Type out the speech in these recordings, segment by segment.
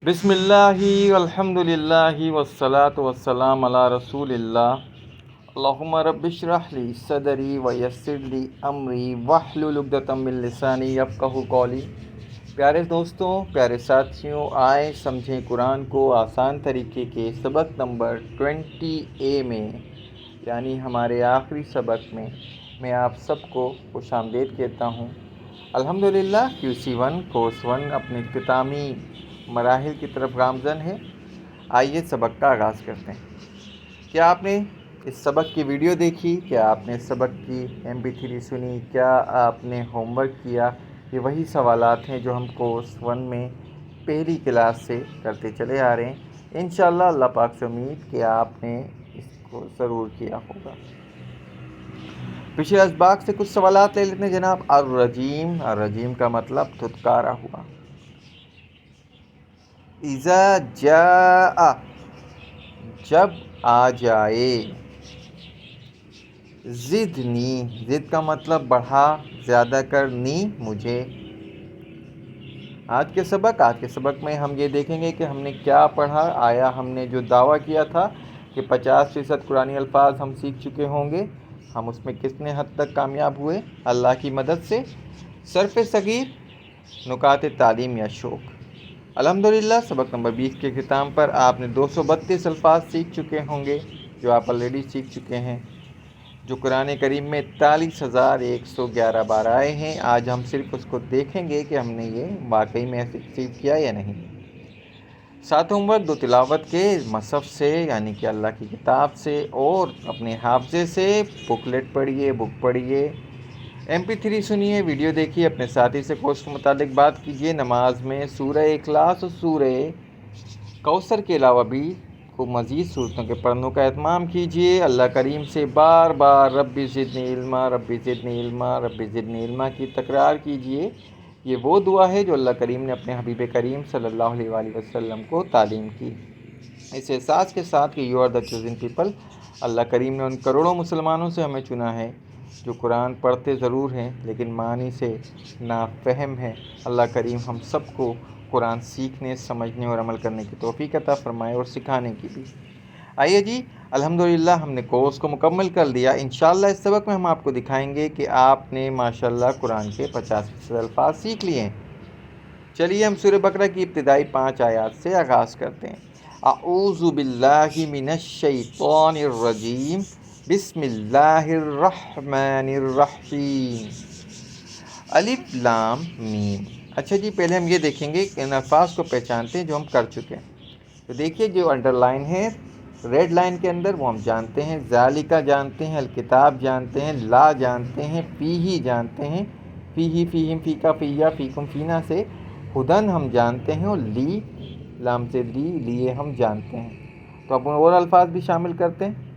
بسم اللہ الحمد للہ والصلاة والسلام علی رسول اللہ اللہم رب اشرح لی صدری ویسر لی امری واحلل عقدۃ من لسانی یفقہوا قولی۔ پیارے دوستوں، پیارے ساتھیوں، آئے سمجھیں قرآن کو آسان طریقے کے سبق نمبر 20A میں، یعنی ہمارے آخری سبق میں آپ سب کو خوش آمدید کہتا ہوں۔ الحمدللہ QC1 کورس 1 اپنے اختتامی مراحل کی طرف گامزن ہے۔ آئیے سبق کا آغاز کرتے ہیں۔ کیا آپ نے اس سبق کی ویڈیو دیکھی؟ کیا آپ نے سبق کی MP3 سنی؟ کیا آپ نے ہوم ورک کیا؟ یہ وہی سوالات ہیں جو ہم کورس 1 میں پہلی کلاس سے کرتے چلے آ رہے ہیں۔ انشاءاللہ اللہ پاک سے امید کہ آپ نے اس کو ضرور کیا ہوگا۔ پچھلے اسباق سے کچھ سوالات لے لیتے ہیں جناب۔ الرجیم کا مطلب دھتکارا ہوا۔ اذا جاء جب آ جائے۔ زدنی زد کا مطلب بڑھا، زیادہ کر، نی مجھے۔ آج کے سبق میں ہم یہ دیکھیں گے کہ ہم نے کیا پڑھا۔ آیا ہم نے جو دعویٰ کیا تھا کہ 50% قرآنی الفاظ ہم سیکھ چکے ہوں گے، ہم اس میں کتنے حد تک کامیاب ہوئے اللہ کی مدد سے؟ صرف صغیر، نکات تعلیم یا شوق۔ الحمدللہ سبق نمبر 20 کے اختتام پر آپ نے 232 الفاظ سیکھ چکے ہوں گے جو آپ آلریڈی سیکھ چکے ہیں، جو قرآن کریم میں 43,111 بار آئے ہیں۔ آج ہم صرف اس کو دیکھیں گے کہ ہم نے یہ واقعی میں سیکھ کیا یا نہیں۔ 7 ہوم ورک 2 تلاوت کے مصحف سے، یعنی کہ اللہ کی کتاب سے، اور اپنے حافظے سے بکلیٹ پڑھیے، بک پڑھیے، MP3 سنیے، ویڈیو دیکھیے، اپنے ساتھی سے کورس کے متعلق بات کیجیے۔ نماز میں سورہ اخلاص اور سورہ کوثر کے علاوہ بھی مزید صورتوں کے پڑھنے کا اہتمام کیجیے۔ اللہ کریم سے بار بار رب زدنی علما، رب زدنی علما، رب زدنی علما کی تکرار کیجیے۔ یہ وہ دعا ہے جو اللہ کریم نے اپنے حبیب کریم صلی اللہ علیہ وآلہ وسلم کو تعلیم کی، اس احساس کے ساتھ کہ you are the chosen people. اللہ کریم نے ان کروڑوں مسلمانوں سے ہمیں چنا ہے جو قرآن پڑھتے ضرور ہیں لیکن معنی سے نافہم ہیں۔ اللہ کریم ہم سب کو قرآن سیکھنے، سمجھنے اور عمل کرنے کی توفیق عطا فرمائے، اور سکھانے کی بھی۔ آئیے جی، الحمدللہ ہم نے کورس کو مکمل کر لیا۔ انشاءاللہ اس سبق میں ہم آپ کو دکھائیں گے کہ آپ نے ماشاءاللہ قرآن کے 50% الفاظ سیکھ لیے ہیں۔ چلیے ہم سورہ بقرہ کی ابتدائی 5 آیات سے آغاز کرتے ہیں۔ اعوذ باللہ من الشیطان الرجیم، بسم اللہ الرحمن الرحیم، الف لام میم۔ اچھا جی، پہلے ہم یہ دیکھیں گے کہ ان الفاظ کو پہچانتے ہیں جو ہم کر چکے ہیں۔ تو دیکھیے جو انڈر لائن ہے ریڈ لائن کے اندر، وہ ہم جانتے ہیں۔ ذالکہ جانتے ہیں، الکتاب جانتے ہیں، لا جانتے ہیں، فیہ جانتے ہیں، فیہ، فیہم، فیکا، فیہ، فیکم، فینا سے ہدن ہم جانتے ہیں، اور لی، لام سے لیے ہم جانتے ہیں۔ تو اب اور الفاظ بھی شامل کرتے ہیں۔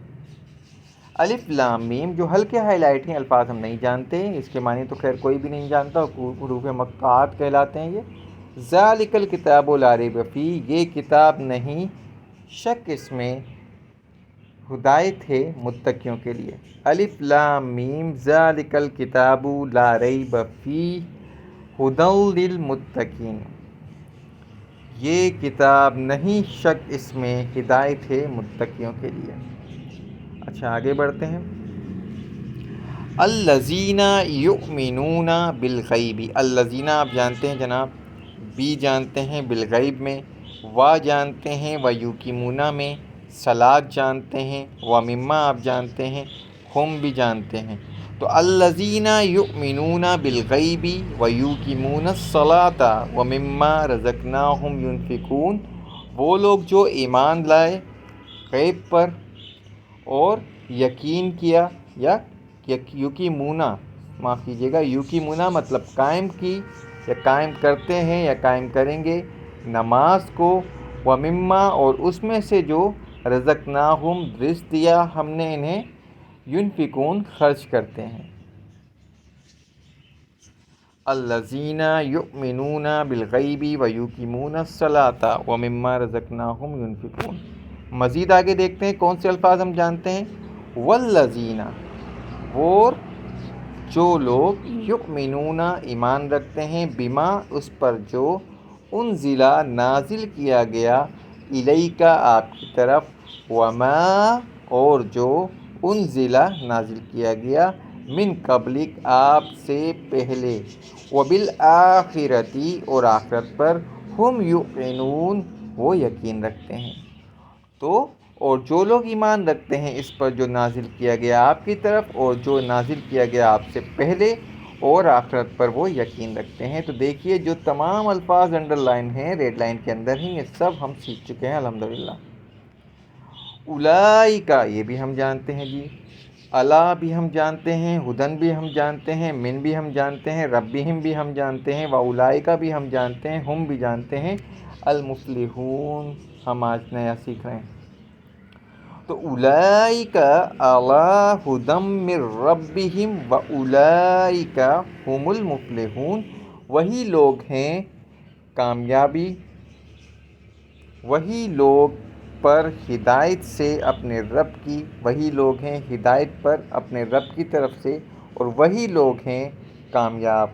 الف لام میم جو ہلکے ہائی لائٹ ہیں الفاظ ہم نہیں جانتے، اس کے معنی تو خیر کوئی بھی نہیں جانتا، حروف مقطوعات کہلاتے ہیں یہ۔ ذالک الکتاب لا ریب فیہ، یہ کتاب نہیں شک اس میں، ہدایت ہے متقیوں کے لیے۔ الف لام میم ذالک الکتاب لا ریب فیہ ھدی للمتقین، یہ کتاب نہیں شک اس میں، ہدایت ہے متقیوں کے لیے۔ اچھا آگے بڑھتے ہیں۔ الذین یؤمنون بالغیب، الذین آپ جانتے ہیں جناب، بی جانتے ہیں بالغیب میں، وا جانتے ہیں ویقیمون میں، صلاۃ جانتے ہیں، ومما آپ جانتے ہیں، ہم بھی جانتے ہیں۔ تو الذین یؤمنون بالغیب ویقیمون الصلاۃ ومما رزقناہم ینفقون، وہ لوگ جو ایمان لائے غیب پر اور یقین کیا، یا یقیمونا، معاف کیجیے گا، یقیمونا مطلب قائم کی یا قائم کرتے ہیں یا قائم کریں گے نماز کو، ومما اور اس میں سے جو رزقناہم رزق دیا ہم نے انہیں، ینفقون خرچ کرتے ہیں۔ الذین یؤمنون بالغیب ویقیمون الصلاۃ ومما رزقناہم ینفقون۔ مزید آگے دیکھتے ہیں کون سے الفاظ ہم جانتے ہیں۔ والذین، وہ جو لوگ، یؤمنون ایمان رکھتے ہیں، بما اس پر جو، انزلہ نازل کیا گیا الیکا آپ کی طرف وما اور جو انزلہ نازل کیا گیا من قبلک آپ سے پہلے وبالآخرتی اور آخرت پر ہم یوقنون وہ یقین رکھتے ہیں۔ تو اور جو لوگ ایمان رکھتے ہیں اس پر جو نازل کیا گیا آپ کی طرف اور جو نازل کیا گیا آپ سے پہلے اور آخرت پر وہ یقین رکھتے ہیں۔ تو دیکھیے جو تمام الفاظ انڈر لائن ہیں ریڈ لائن کے اندر ہی یہ سب ہم سیکھ چکے ہیں الحمدللہ۔ اولئک یہ بھی ہم جانتے ہیں جی، الا بھی ہم جانتے ہیں، ہدن بھی ہم جانتے ہیں، من بھی ہم جانتے ہیں، ربہم بھی ہم جانتے ہیں، واولئک بھی ہم جانتے ہیں، ہم بھی جانتے ہیں، المفلحون ہم آج نیا سیکھ رہے ہیں۔ تو اولئک علی ھدی من ربہم واولئک ھم المفلحون وہی لوگ ہیں کامیابی، وہی لوگ پر ہدایت سے اپنے رب کی، وہی لوگ ہیں ہدایت پر اپنے رب کی طرف سے اور وہی لوگ ہیں کامیاب۔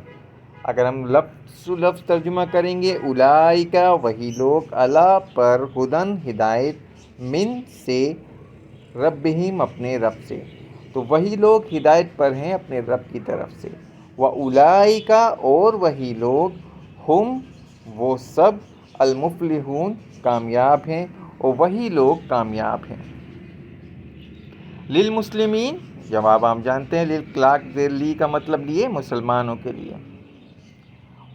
اگر ہم لفظ لفظ ترجمہ کریں گے اولئک وہی لوگ علی پر ہدن ہدایت من سے ربہم اپنے رب سے، تو وہی لوگ ہدایت پر ہیں اپنے رب کی طرف سے، واولئک اور وہی لوگ ہم وہ سب المفلحون کامیاب ہیں اور وہی لوگ کامیاب ہیں۔ للمسلمین جواب ہم جانتے ہیں، للکلاک لی کا مطلب لیے مسلمانوں کے لیے،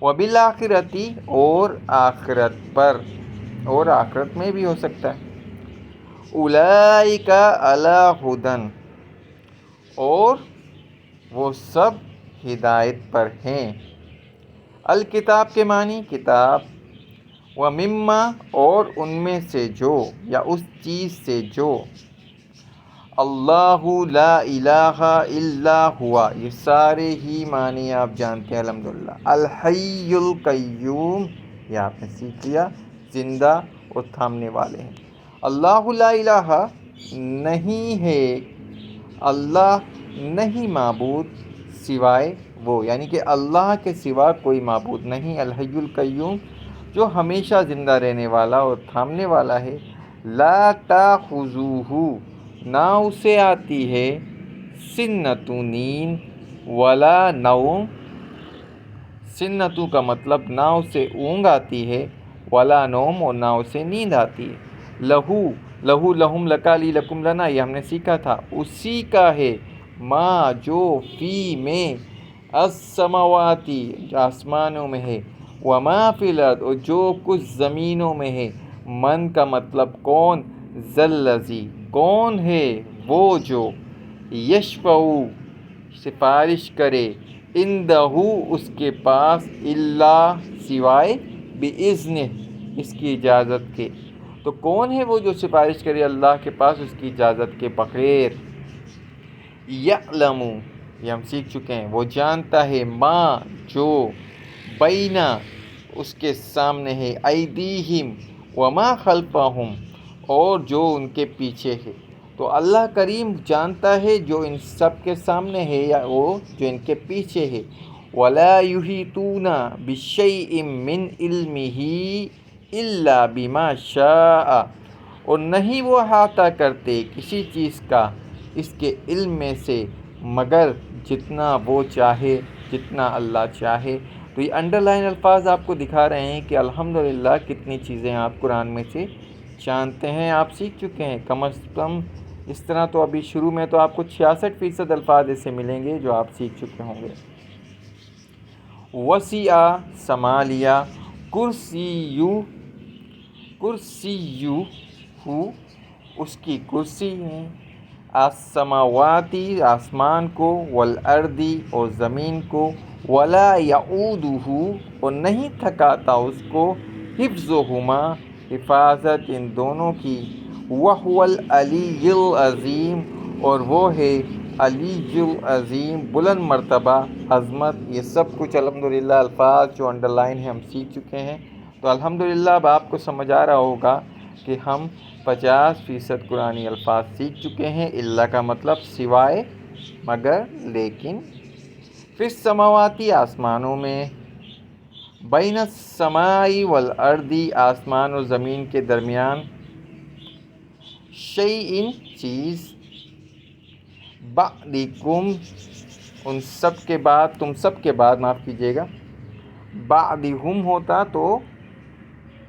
وبالآخرتی اور آخرت پر اور آخرت میں بھی ہو سکتا ہے، اولئک علی ھدی اور وہ سب ہدایت پر ہیں۔ الکتاب کے معنی کتاب، ومما اور ان میں سے جو یا اس چیز سے جو اللہ لا الہ الا ہوا یہ سارے ہی معنی آپ جانتے ہیں الحمدللہ۔ الحی القیوم یہ آپ نے سیکھ لیا، زندہ اور تھامنے والے ہیں۔ اللہ لا الہ نہیں ہے، اللہ نہیں معبود سوائے وہ، یعنی کہ اللہ کے سوا کوئی معبود نہیں۔ الحی القیوم جو ہمیشہ زندہ رہنے والا اور تھامنے والا ہے۔ لا تاخذوہ نہ اسے آتی ہے سنۃ نیند ولا نوم، سنۃ کا مطلب نہ اسے اونگ آتی ہے، ولا نوم اور نہ اسے نیند آتی ہے۔ لہو لہو لہم لکا لی لکم لنا یہ ہم نے سیکھا تھا، اسی کا ہے ما جو فی میں السماواتی جو آسمانوں میں ہے، وما فی الارض اور جو کچھ زمینوں میں ہے۔ من کا مطلب کون، ذلذی کون ہے وہ جو، یشفع سفارش کرے، عندہ اس کے پاس، الا سوائے، باذنہ اس کی اجازت کے۔ تو کون ہے وہ جو سفارش کرے اللہ کے پاس اس کی اجازت کے بغیر؟ یعلم یہ ہم سیکھ چکے ہیں، وہ جانتا ہے، ما جو بینا اس کے سامنے ہے، ایدیہم وما خلفہم اور جو ان کے پیچھے ہے۔ تو اللہ کریم جانتا ہے جو ان سب کے سامنے ہے یا وہ جو ان کے پیچھے ہے۔ ولا یحیطون بشیء من علمہ الا بما شاء اور نہیں وہ احاطہ کرتے کسی چیز کا اس کے علم میں سے مگر جتنا وہ چاہے، جتنا اللہ چاہے۔ تو یہ انڈر لائن الفاظ آپ کو دکھا رہے ہیں کہ الحمدللہ کتنی چیزیں آپ قرآن میں سے جانتے ہیں، آپ سیکھ چکے ہیں۔ کم از کم اس طرح تو ابھی شروع میں تو آپ کو 66% الفاظ ایسے ملیں گے جو آپ سیکھ چکے ہوں گے۔ وسیع سمالیہ، کرسیہ اس کی کرسی ہے، السماواتی آسمان کو، والارضی اور زمین کو، ولا یعودہ اور نہیں تھکاتا اس کو، حفظہما حفاظت ان دونوں کی، وہو العلی العظیم اور وہ ہے علی العظیم بلند مرتبہ عظمت۔ یہ سب کچھ الحمدللہ الفاظ جو انڈر لائن ہیں ہم سیکھ چکے ہیں۔ تو الحمدللہ اب آپ کو سمجھ آ رہا ہوگا کہ ہم 50% قرآنی الفاظ سیکھ چکے ہیں۔ الا کا مطلب سوائے، مگر، لیکن، فی السماواتی آسمانوں میں، بین السماء والارض، آسمان اور زمین کے درمیان، شیئن چیز، بعدکم ان سب کے بعد، تم سب کے بعد، معاف کیجیے گا، بعدہم ہوتا تو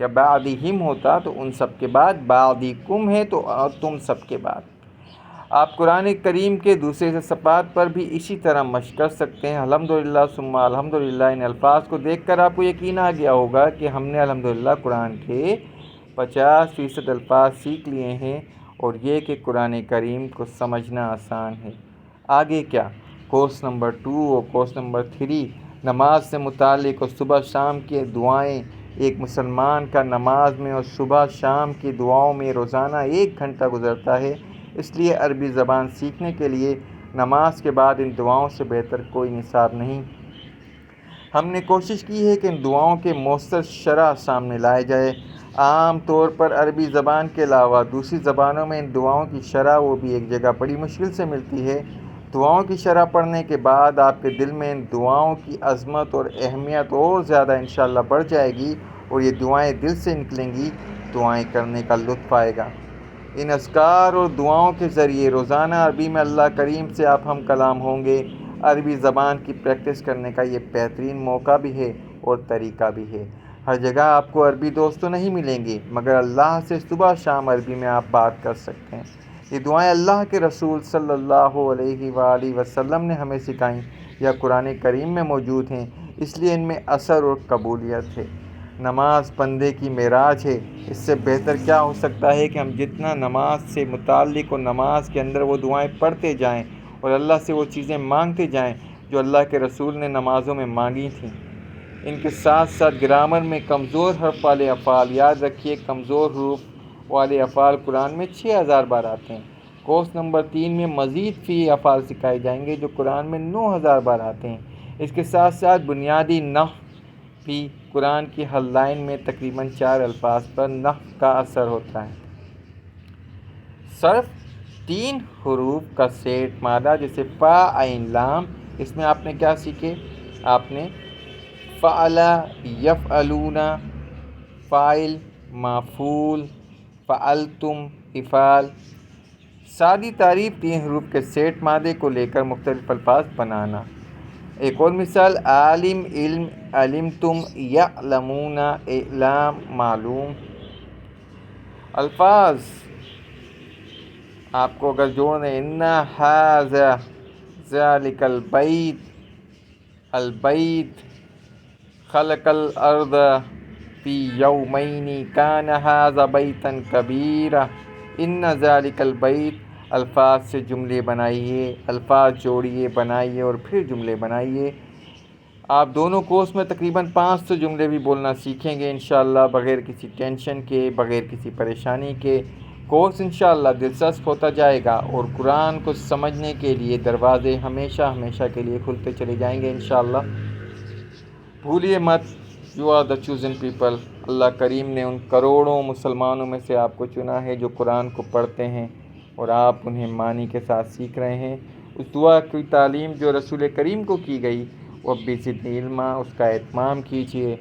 یا بعدہم ہوتا تو ان سب کے بعد، بعدکم ہے تو تم سب کے بعد۔ آپ قرآن کریم کے دوسرے صفحات پر بھی اسی طرح مشق کر سکتے ہیں۔ الحمدللہ ثم الحمدللہ، ان الفاظ کو دیکھ کر آپ کو یقین آ گیا ہوگا کہ ہم نے الحمدللہ قرآن کے 50% الفاظ سیکھ لیے ہیں، اور یہ کہ قرآن کریم کو سمجھنا آسان ہے۔ آگے کیا؟ کورس نمبر 2 اور کورس نمبر 3 نماز سے متعلق اور صبح شام کی دعائیں۔ ایک مسلمان کا نماز میں اور صبح شام کی دعاؤں میں روزانہ 1 گھنٹہ گزرتا ہے، اس لیے عربی زبان سیکھنے کے لیے نماز کے بعد ان دعاؤں سے بہتر کوئی نصاب نہیں۔ ہم نے کوشش کی ہے کہ ان دعاؤں کے مؤثر شرح سامنے لائے جائے۔ عام طور پر عربی زبان کے علاوہ دوسری زبانوں میں ان دعاؤں کی شرح وہ بھی ایک جگہ بڑی مشکل سے ملتی ہے۔ دعاؤں کی شرح پڑھنے کے بعد آپ کے دل میں ان دعاؤں کی عظمت اور اہمیت اور زیادہ انشاءاللہ بڑھ جائے گی، اور یہ دعائیں دل سے نکلیں گی، دعائیں کرنے کا لطف آئے گا۔ ان اذکار اور دعاؤں کے ذریعے روزانہ عربی میں اللہ کریم سے آپ ہم کلام ہوں گے۔ عربی زبان کی پریکٹس کرنے کا یہ بہترین موقع بھی ہے اور طریقہ بھی ہے۔ ہر جگہ آپ کو عربی دوست تو نہیں ملیں گے، مگر اللہ سے صبح شام عربی میں آپ بات کر سکتے ہیں۔ یہ دعائیں اللہ کے رسول صلی اللہ علیہ وآلہ وسلم نے ہمیں سکھائیں یا قرآن کریم میں موجود ہیں، اس لیے ان میں اثر اور قبولیت ہے۔ نماز بندے کی معراج ہے۔ اس سے بہتر کیا ہو سکتا ہے کہ ہم جتنا نماز سے متعلق اور نماز کے اندر وہ دعائیں پڑھتے جائیں اور اللہ سے وہ چیزیں مانگتے جائیں جو اللہ کے رسول نے نمازوں میں مانگی تھیں۔ ان کے ساتھ ساتھ گرامر میں کمزور حرف والے افعال، یاد رکھیے کمزور حروف والے افعال قرآن میں 6000 بار آتے ہیں۔ کورس نمبر 3 میں مزید فی افعال سکھائے جائیں گے جو قرآن میں 9000 بار آتے ہیں۔ اس کے ساتھ ساتھ بنیادی نحو بھی۔ قرآن کی ہر لائن میں تقریباً 4 الفاظ پر نحو کا اثر ہوتا ہے۔ صرف 3 حروف کا سیٹ مادہ جیسے فا عین لام، اس میں آپ نے کیا سیکھے؟ آپ نے فعل، یفعلون، فاعل، مفعول، فعلتم، افعال۔ سادی تعریف 3 حروف کے سیٹ مادے کو لے کر مختلف الفاظ بنانا۔ ایک اور مثال، عالم، علم، علمتم، یعلمون، اعلام، معلوم۔ الفاظ آپ کو اگر جوڑنے، ان ھذا، ذالک البیت، البیت، خلق الارض فی یومین کان ھذا بیتا کبیرا، ان ذالک البیت۔ الفاظ سے جملے بنائیے، الفاظ جوڑیے، بنائیے اور پھر جملے بنائیے۔ آپ دونوں کورس میں تقریباً 500 جملے بھی بولنا سیکھیں گے انشاءاللہ، بغیر کسی ٹینشن کے، بغیر کسی پریشانی کے۔ کورس انشاءاللہ دلچسپ ہوتا جائے گا اور قرآن کو سمجھنے کے لیے دروازے ہمیشہ ہمیشہ کے لیے کھلتے چلے جائیں گے انشاءاللہ۔ بھولیے مت، you are the chosen people. اللہ کریم نے ان کروڑوں مسلمانوں میں سے آپ کو چنا ہے جو قرآن کو پڑھتے ہیں اور آپ انہیں معنی کے ساتھ سیکھ رہے ہیں۔ اس دعا کی تعلیم جو رسول کریم کو کی گئی، وہ بھی زدنی علما، اس کا اہتمام کیجیے۔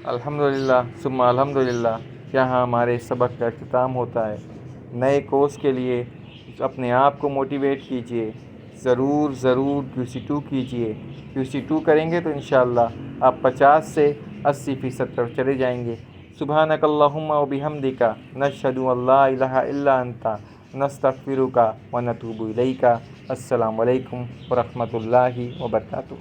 الحمدللہ ثم الحمدللہ، یہاں ہمارے سبق کا اختتام ہوتا ہے۔ نئے کورس کے لیے اپنے آپ کو موٹیویٹ کیجیے، ضرور QC2 کیجیے۔ QC2 کریں گے تو انشاءاللہ آپ 50 سے 80% پر چلے جائیں گے۔ سبحانک اللہم و بحمدک، نشہد ان لا الہ الا انت، نستغفرک و نتوب الیک۔ السلام علیکم ورحمۃ اللہ وبرکاتہ۔